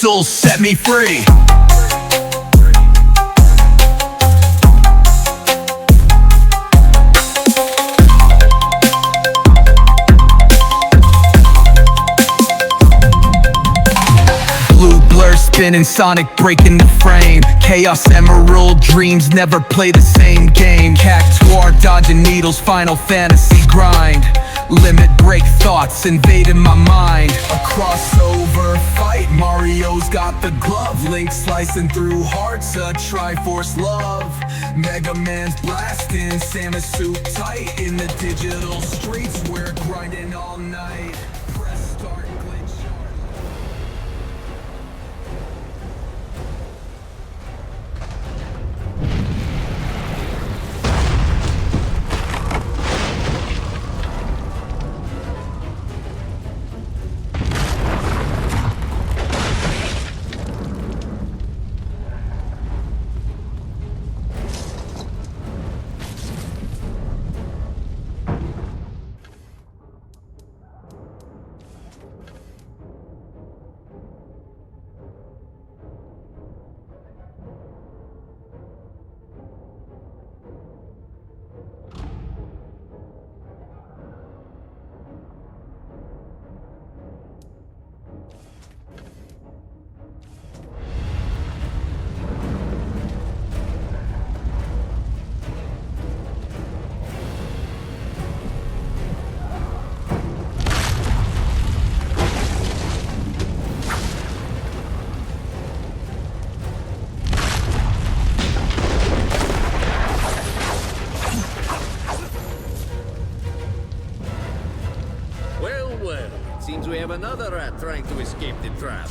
missiles set me free. Blue blur spinning, sonic breaking the frame. Chaos emerald dreams never play the same game. Cactuar dodging needles, Final Fantasy grind. Limit break thoughts invading my mind. A crossover fight, Mario's got the glove. Link slicing through hearts, a Triforce love. Mega Man's blasting, Samus suit tight. In the digital streets, we're grinding all night. Press start, glitch hard. Well, seems we have another rat trying to escape the trap.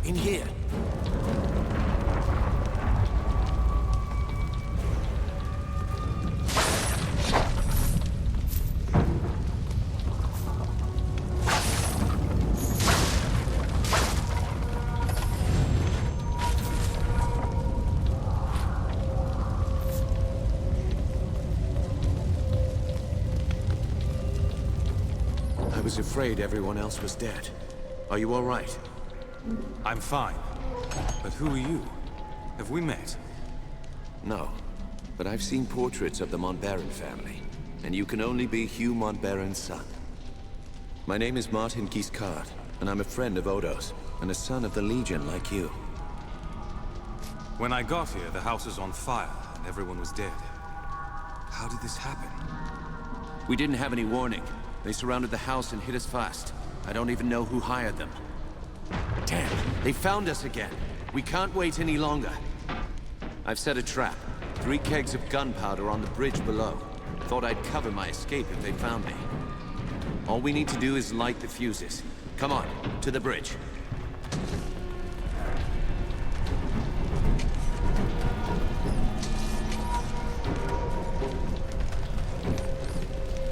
In here. I was afraid everyone else was dead. Are you all right? I'm fine. But who are you? Have we met? No. But I've seen portraits of the Montbaron family. And you can only be Hugh Montbaron's son. My name is Martin Giscard, and I'm a friend of Odo's, and a son of the Legion like you. When I got here, the house was on fire, and everyone was dead. How did this happen? We didn't have any warning. They surrounded the house and hit us fast. I don't even know who hired them. Damn, they found us again. We can't wait any longer. I've set a trap. 3 kegs of gunpowder on the bridge below. Thought I'd cover my escape if they found me. All we need to do is light the fuses. Come on, to the bridge.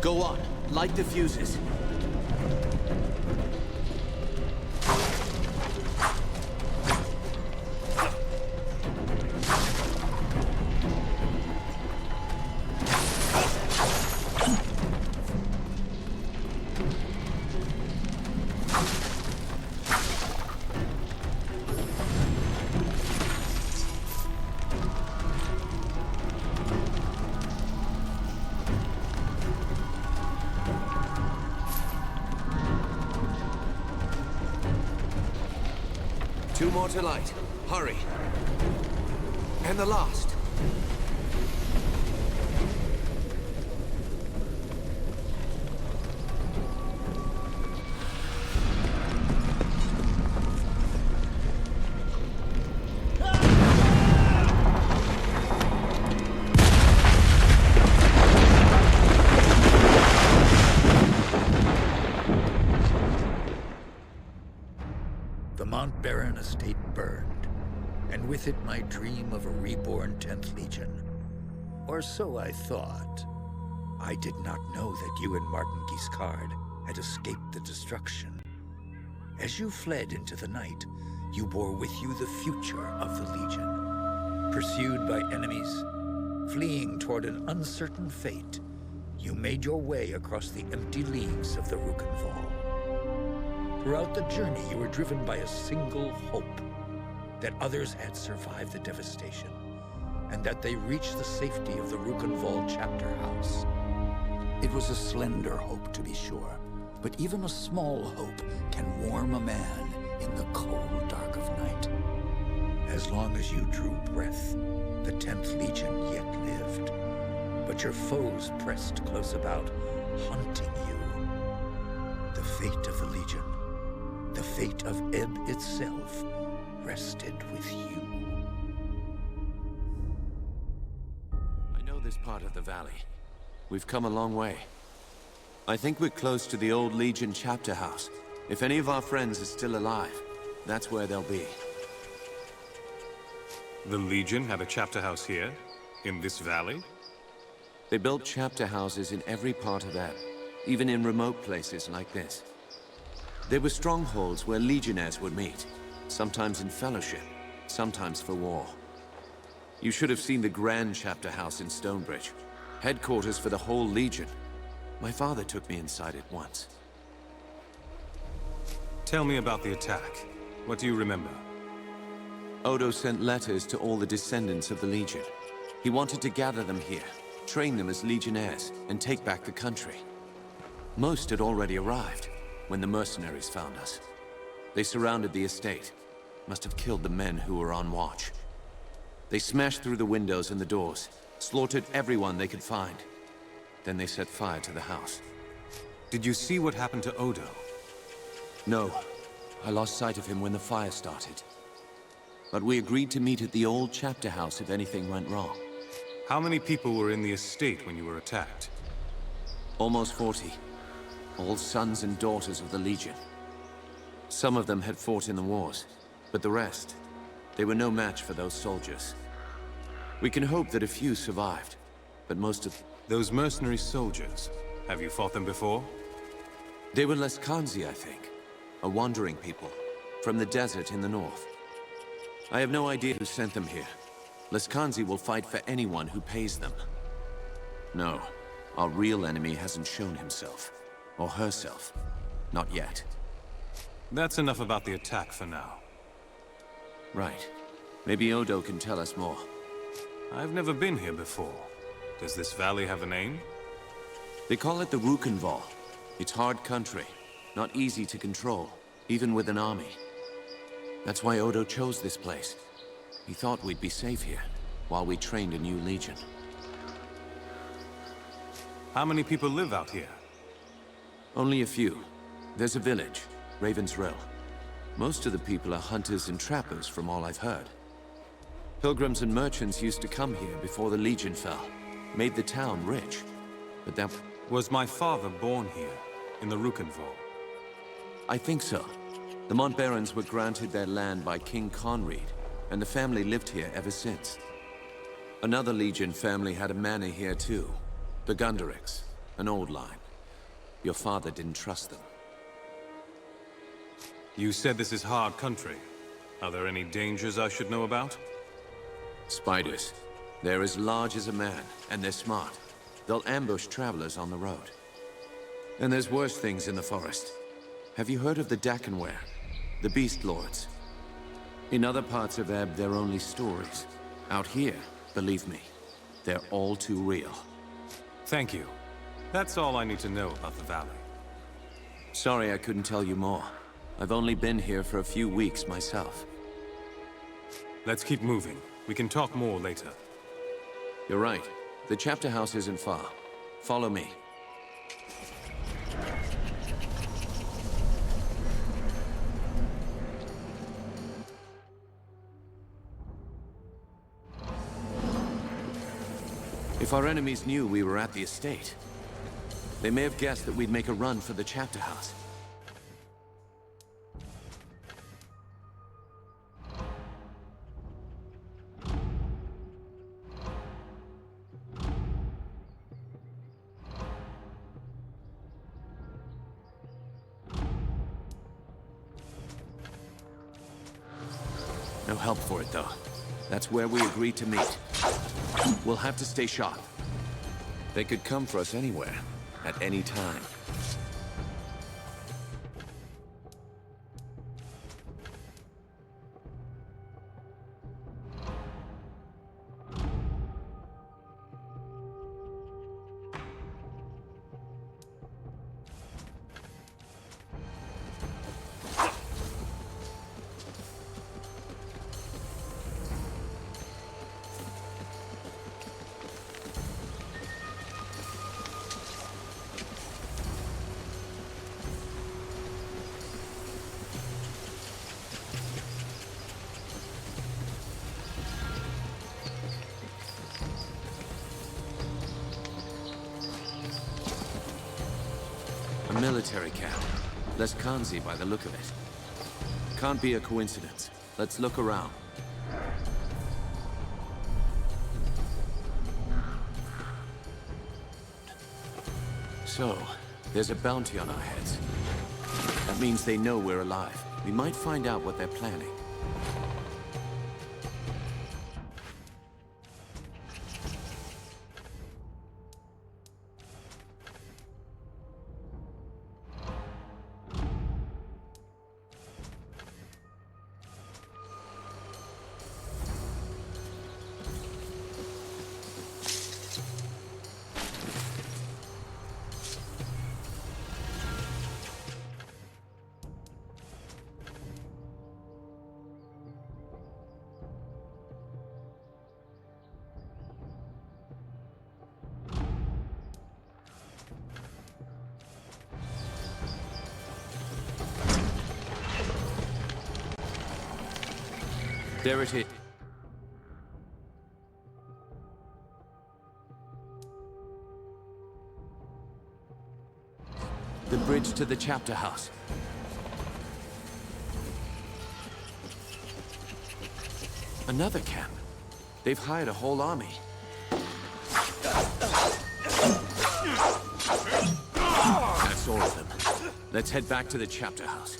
Go on, light the fuses. 2 more to light. Hurry. And the last. The Mount Baron estate burned, and with it my dream of a reborn 10th Legion. Or so I thought. I did not know that you and Martin Guiscard had escaped the destruction. As you fled into the night, you bore with you the future of the Legion. Pursued by enemies, fleeing toward an uncertain fate, you made your way across the empty leagues of the Rukenval. Throughout the journey, you were driven by a single hope: that others had survived the devastation, and that they reached the safety of the Rukenval chapter house. It was a slender hope, to be sure, but even a small hope can warm a man in the cold dark of night. As long as you drew breath, the 10th Legion yet lived, but your foes pressed close about, hunting you. The fate of the Legion, the fate of Ebb itself, rested with you. I know this part of the valley. We've come a long way. I think we're close to the old Legion chapter house. If any of our friends are still alive, that's where they'll be. The Legion had a chapter house here? In this valley? They built chapter houses in every part of Ebb, even in remote places like this. They were strongholds where legionnaires would meet, sometimes in fellowship, sometimes for war. You should have seen the grand chapter house in Stonebridge, headquarters for the whole Legion. My father took me inside it once. Tell me about the attack. What do you remember? Odo sent letters to all the descendants of the Legion. He wanted to gather them here, train them as legionnaires, and take back the country. Most had already arrived when the mercenaries found us. They surrounded the estate, must have killed the men who were on watch. They smashed through the windows and the doors, slaughtered everyone they could find. Then they set fire to the house. Did you see what happened to Odo? No, I lost sight of him when the fire started. But we agreed to meet at the old chapter house if anything went wrong. How many people were in the estate when you were attacked? Almost 40. All sons and daughters of the Legion. Some of them had fought in the wars, but the rest, they were no match for those soldiers. We can hope that a few survived, but most of... Those mercenary soldiers, have you fought them before? They were Leskanzi, I think. A wandering people, from the desert in the north. I have no idea who sent them here. Leskanzi will fight for anyone who pays them. No, our real enemy hasn't shown himself. Or herself. Not yet. That's enough about the attack for now. Right. Maybe Odo can tell us more. I've never been here before. Does this valley have a name? They call it the Rukenval. It's hard country. Not easy to control, even with an army. That's why Odo chose this place. He thought we'd be safe here, while we trained a new legion. How many people live out here? Only a few. There's a village, Raven's Rill. Most of the people are hunters and trappers, from all I've heard. Pilgrims and merchants used to come here before the Legion fell. Made the town rich. But that... Was my father born here, in the Rukenval? I think so. The Montbarons were granted their land by King Conread, and the family lived here ever since. Another Legion family had a manor here too. The Gunderics, an old line. Your father didn't trust them. You said this is hard country. Are there any dangers I should know about? Spiders. They're as large as a man, and they're smart. They'll ambush travelers on the road. And there's worse things in the forest. Have you heard of the Dakenware? The Beast Lords? In other parts of Ebb, they're only stories. Out here, believe me, they're all too real. Thank you. That's all I need to know about the valley. Sorry I couldn't tell you more. I've only been here for a few weeks myself. Let's keep moving. We can talk more later. You're right. The chapter house isn't far. Follow me. If our enemies knew we were at the estate, they may have guessed that we'd make a run for the chapter house. No help for it, though. That's where we agreed to meet. We'll have to stay sharp. They could come for us anywhere, at any time. A military camp. Less Kanzi by the look of it. Can't be a coincidence. Let's look around. So, there's a bounty on our heads. That means they know we're alive. We might find out what they're planning. There it is. The bridge to the chapter house. Another camp. They've hired a whole army. That's all of them. Let's head back to the chapter house.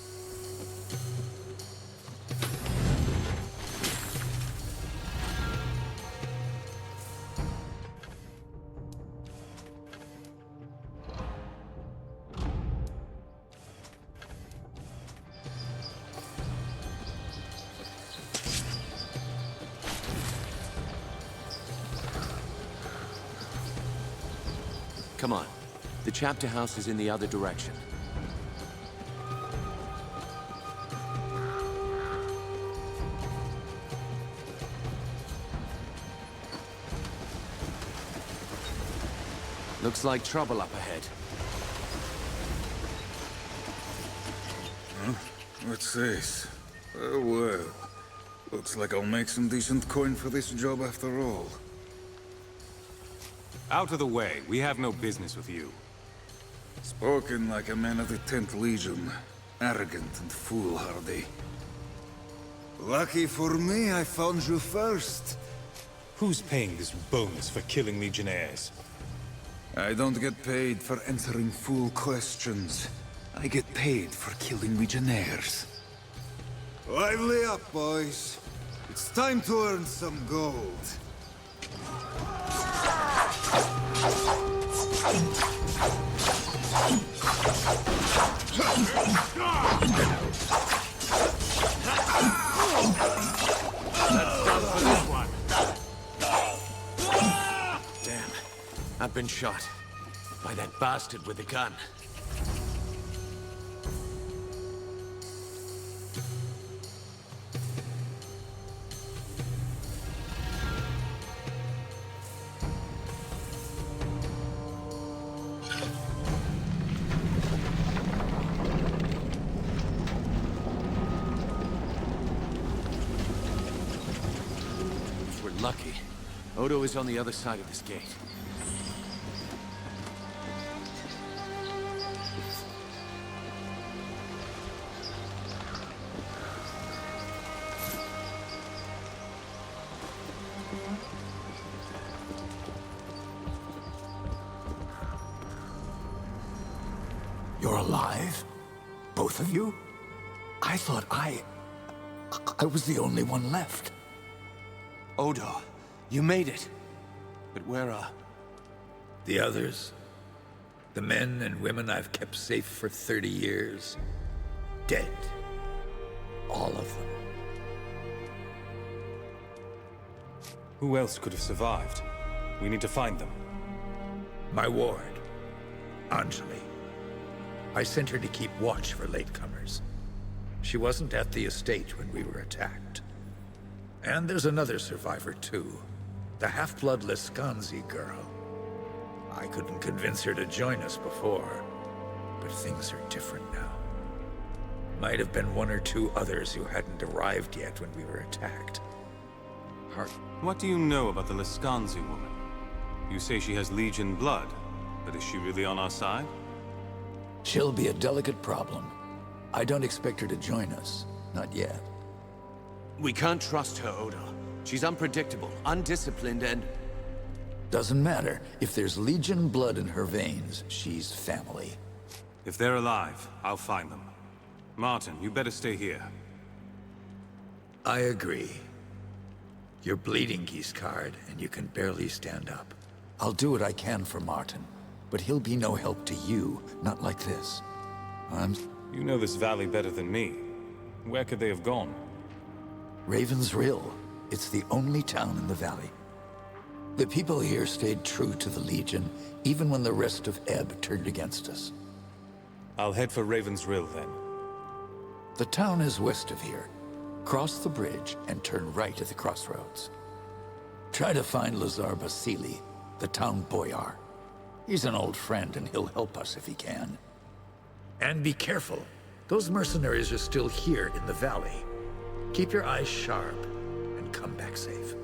Come on. The chapter house is in the other direction. Looks like trouble up ahead. Huh? What's this? Oh, well. Looks like I'll make some decent coin for this job after all. Out of the way. We have no business with you. Spoken like a man of the 10th Legion. Arrogant and foolhardy. Lucky for me, I found you first. Who's paying this bonus for killing Legionnaires? I don't get paid for answering fool questions. I get paid for killing Legionnaires. Lively up, boys. It's time to earn some gold. Damn. I've been shot. By that bastard with the gun. Odo is on the other side of this gate. You're alive? Both of you? I thought I was the only one left. Odo, you made it. But where are... The others? The men and women I've kept safe for 30 years? Dead. All of them. Who else could have survived? We need to find them. My ward, Anjali. I sent her to keep watch for latecomers. She wasn't at the estate when we were attacked. And there's another survivor, too. The half-blood Lescanzi girl. I couldn't convince her to join us before, but things are different now. Might have been one or two others who hadn't arrived yet when we were attacked. What do you know about the Lescanzi woman? You say she has Legion blood, but is she really on our side? She'll be a delicate problem. I don't expect her to join us. Not yet. We can't trust her, Odo. She's unpredictable, undisciplined, and... Doesn't matter. If there's Legion blood in her veins, she's family. If they're alive, I'll find them. Martin, you better stay here. I agree. You're bleeding, Giscard, and you can barely stand up. I'll do what I can for Martin, but he'll be no help to you, not like this. You know this valley better than me. Where could they have gone? Raven's Rill. It's the only town in the valley. The people here stayed true to the Legion, even when the rest of Ebb turned against us. I'll head for Raven's Rill, then. The town is west of here. Cross the bridge and turn right at the crossroads. Try to find Lazar Basili, the town boyar. He's an old friend and he'll help us if he can. And be careful. Those mercenaries are still here in the valley. Keep your eyes sharp and come back safe.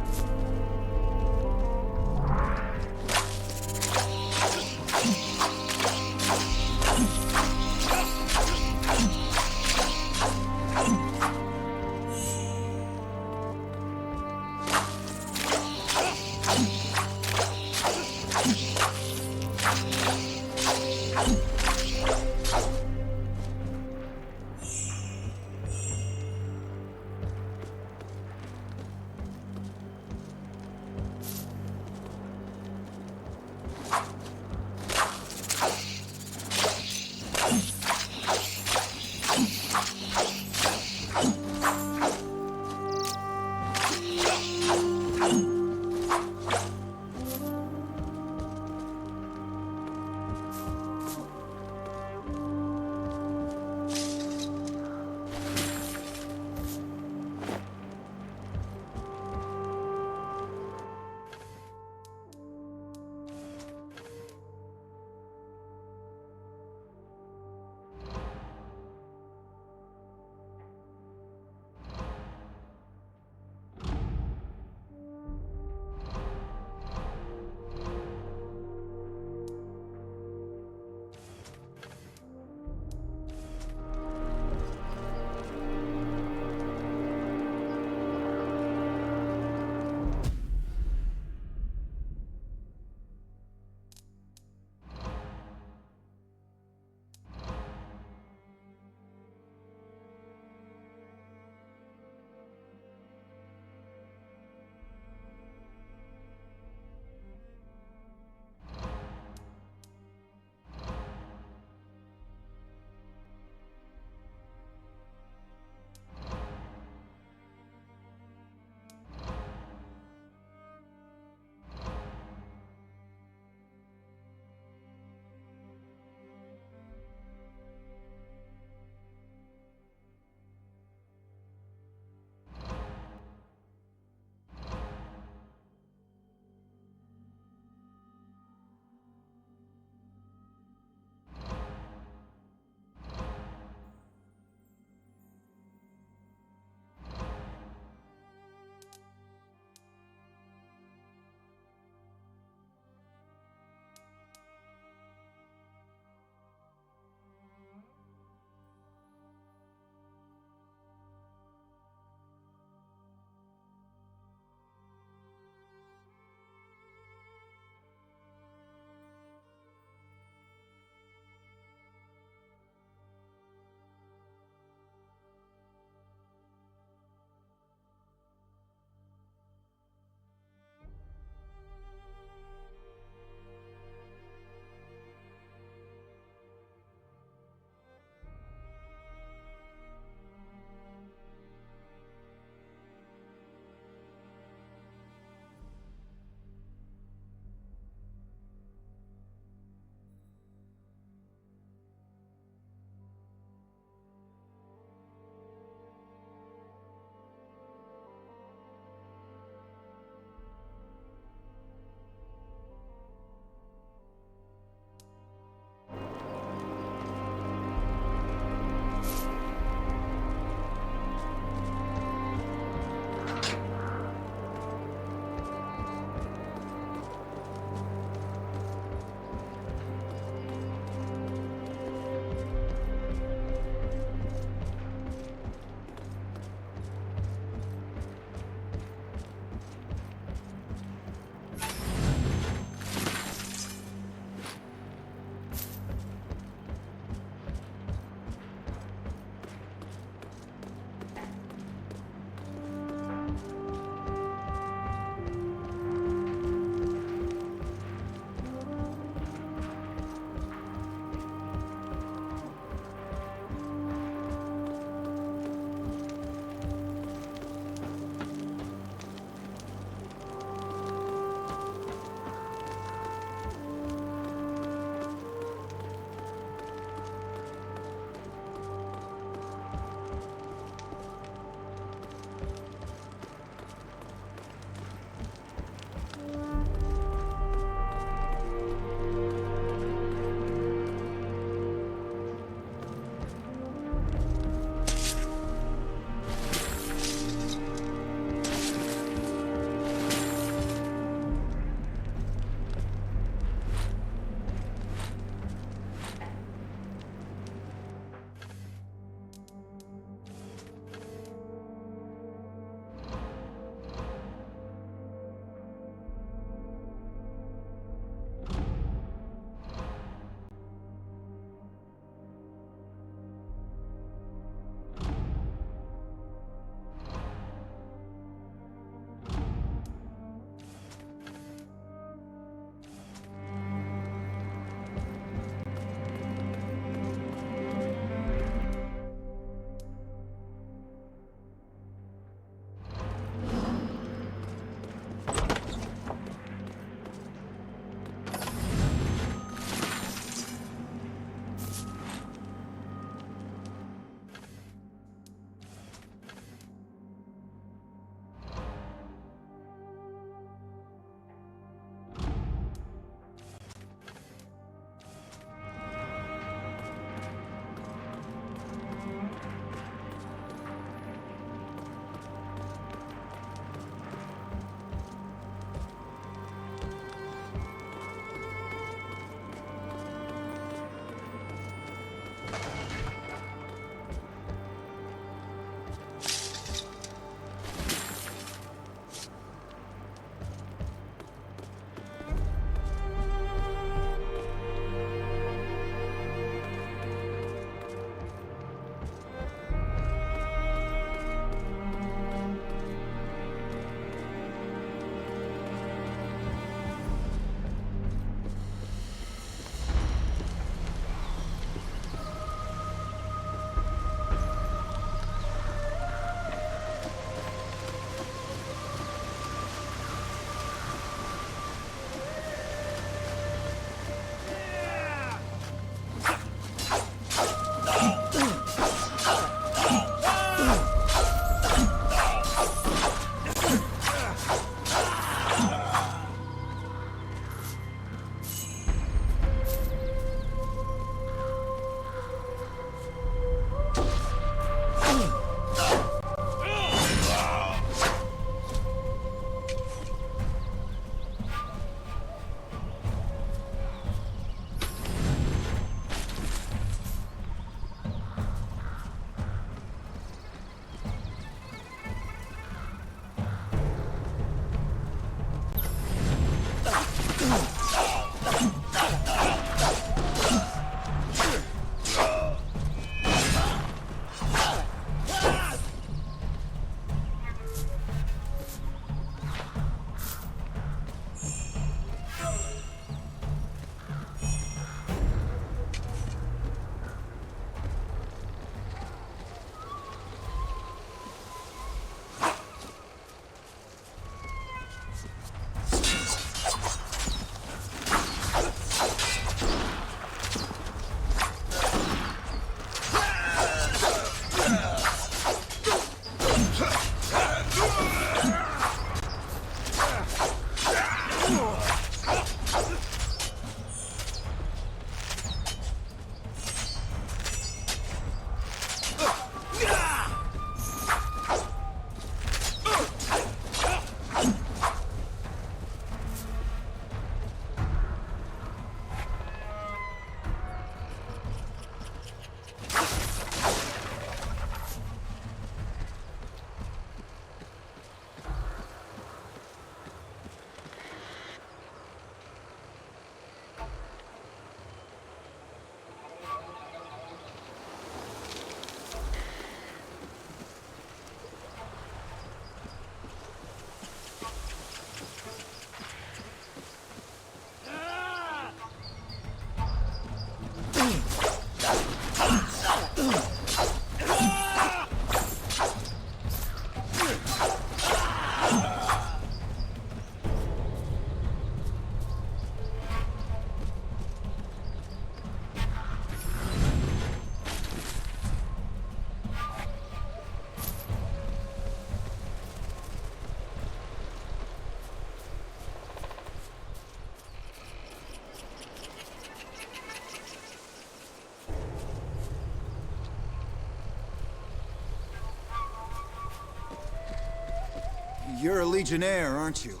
You're a Legionnaire, aren't you?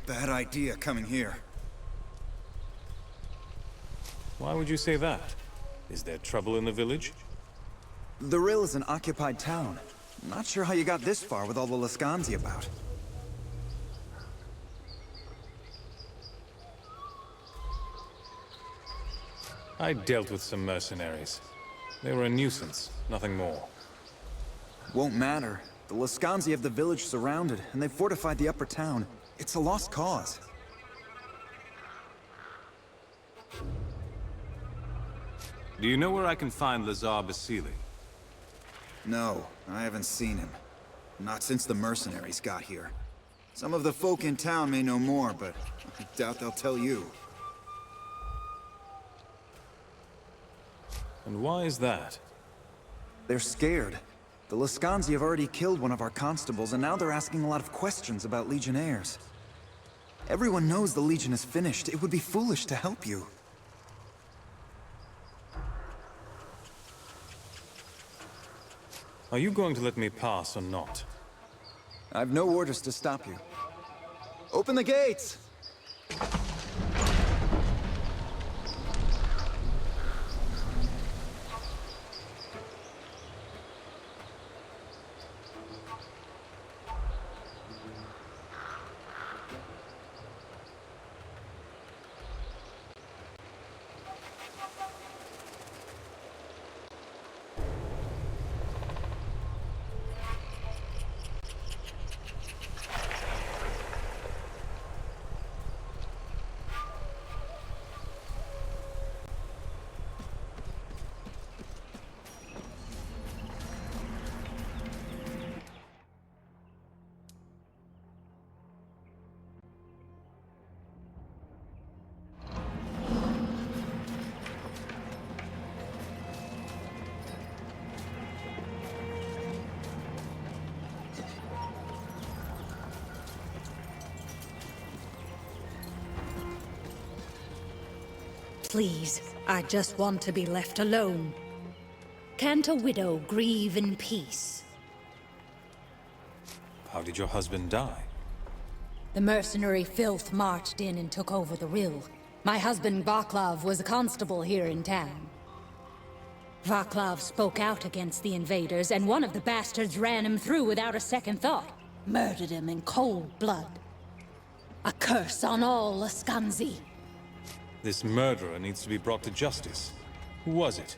Bad idea coming here. Why would you say that? Is there trouble in the village? The Rill is an occupied town. Not sure how you got this far with all the Lascanzi about. I dealt with some mercenaries. They were a nuisance, nothing more. Won't matter. The Lascanzi have the village surrounded, and they've fortified the upper town. It's a lost cause. Do you know where I can find Lazar Basili? No, I haven't seen him. Not since the mercenaries got here. Some of the folk in town may know more, but I doubt they'll tell you. And why is that? They're scared. The Lascanzi have already killed one of our constables, and now they're asking a lot of questions about Legionnaires. Everyone knows the Legion is finished. It would be foolish to help you. Are you going to let me pass or not? I've no orders to stop you. Open the gates! Please, I just want to be left alone. Can't a widow grieve in peace? How did your husband die? The mercenary filth marched in and took over the Rill. My husband Vaclav was a constable here in town. Vaclav spoke out against the invaders, and one of the bastards ran him through without a second thought. Murdered him in cold blood. A curse on all Lascanzi. This murderer needs to be brought to justice. Who was it?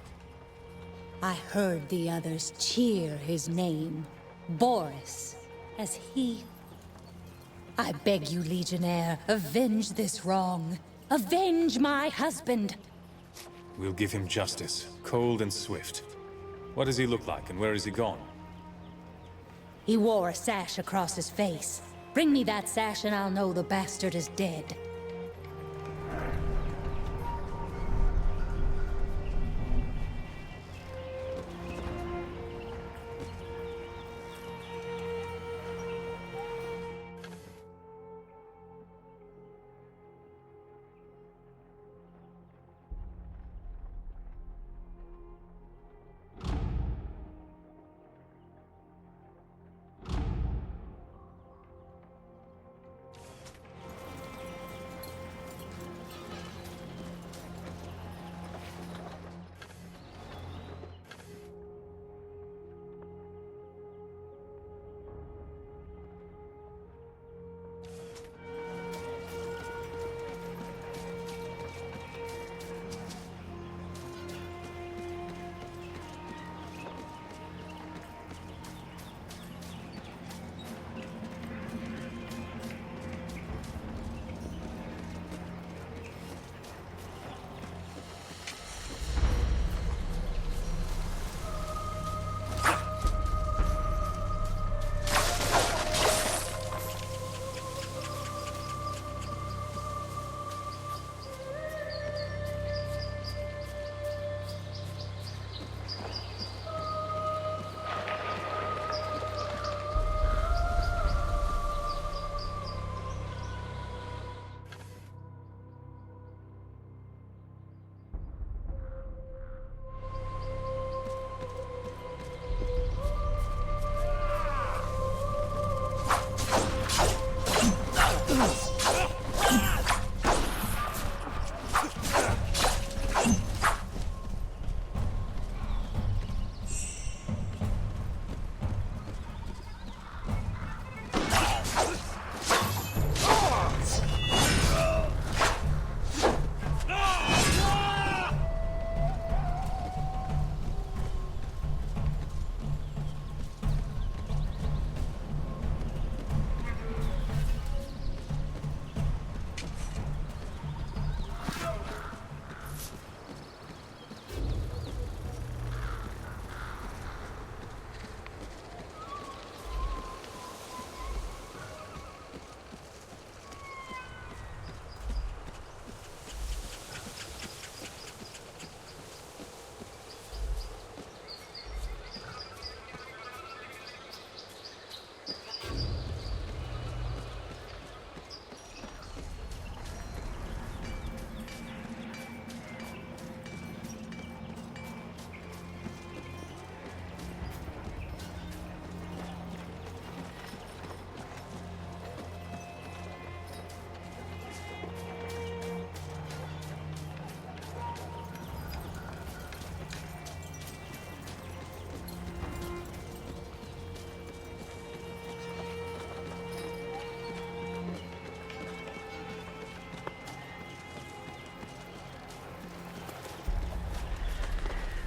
I heard the others cheer his name. Boris, as he... I beg you, Legionnaire, avenge this wrong. Avenge my husband! We'll give him justice, cold and swift. What does he look like, and where is he gone? He wore a sash across his face. Bring me that sash and I'll know the bastard is dead.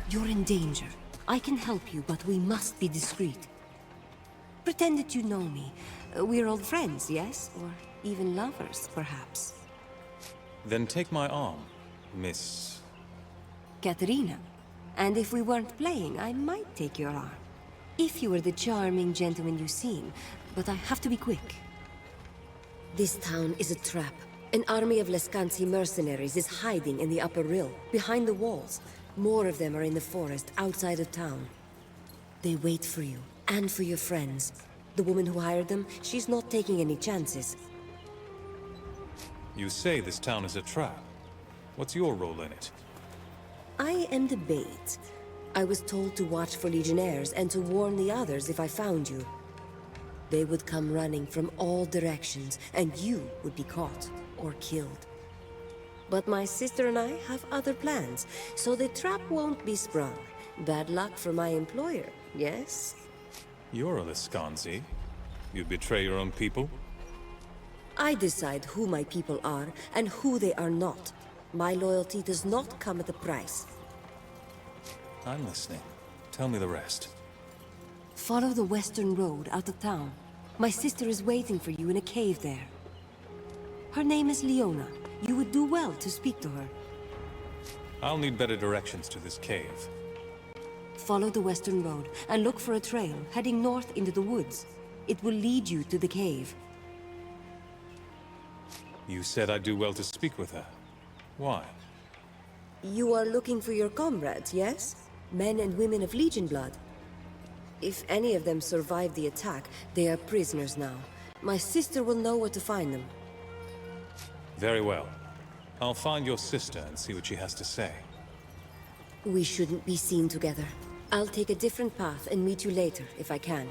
You're in danger. I can help you, but we must be discreet. Pretend that you know me. We're old friends, yes? Or even lovers, perhaps. Then take my arm, Miss... Katerina. And if we weren't playing, I might take your arm. If you were the charming gentleman you seem, but I have to be quick. This town is a trap. An army of Lescansi mercenaries is hiding in the upper rill, behind the walls. More of them are in the forest, outside of town. They wait for you, and for your friends. The woman who hired them, she's not taking any chances. You say this town is a trap. What's your role in it? I am the bait. I was told to watch for Legionnaires and to warn the others if I found you. They would come running from all directions, and you would be caught or killed. But my sister and I have other plans, so the trap won't be sprung. Bad luck for my employer, yes? You're a Lescanzi. You'd betray your own people? I decide who my people are and who they are not. My loyalty does not come at a price. I'm listening. Tell me the rest. Follow the western road out of town. My sister is waiting for you in a cave there. Her name is Leona. You would do well to speak to her. I'll need better directions to this cave. Follow the western road and look for a trail heading north into the woods. It will lead you to the cave. You said I'd do well to speak with her. Why? You are looking for your comrades, yes? Men and women of Legion blood. If any of them survive the attack, they are prisoners now. My sister will know where to find them. Very well. I'll find your sister and see what she has to say. We shouldn't be seen together. I'll take a different path and meet you later, if I can.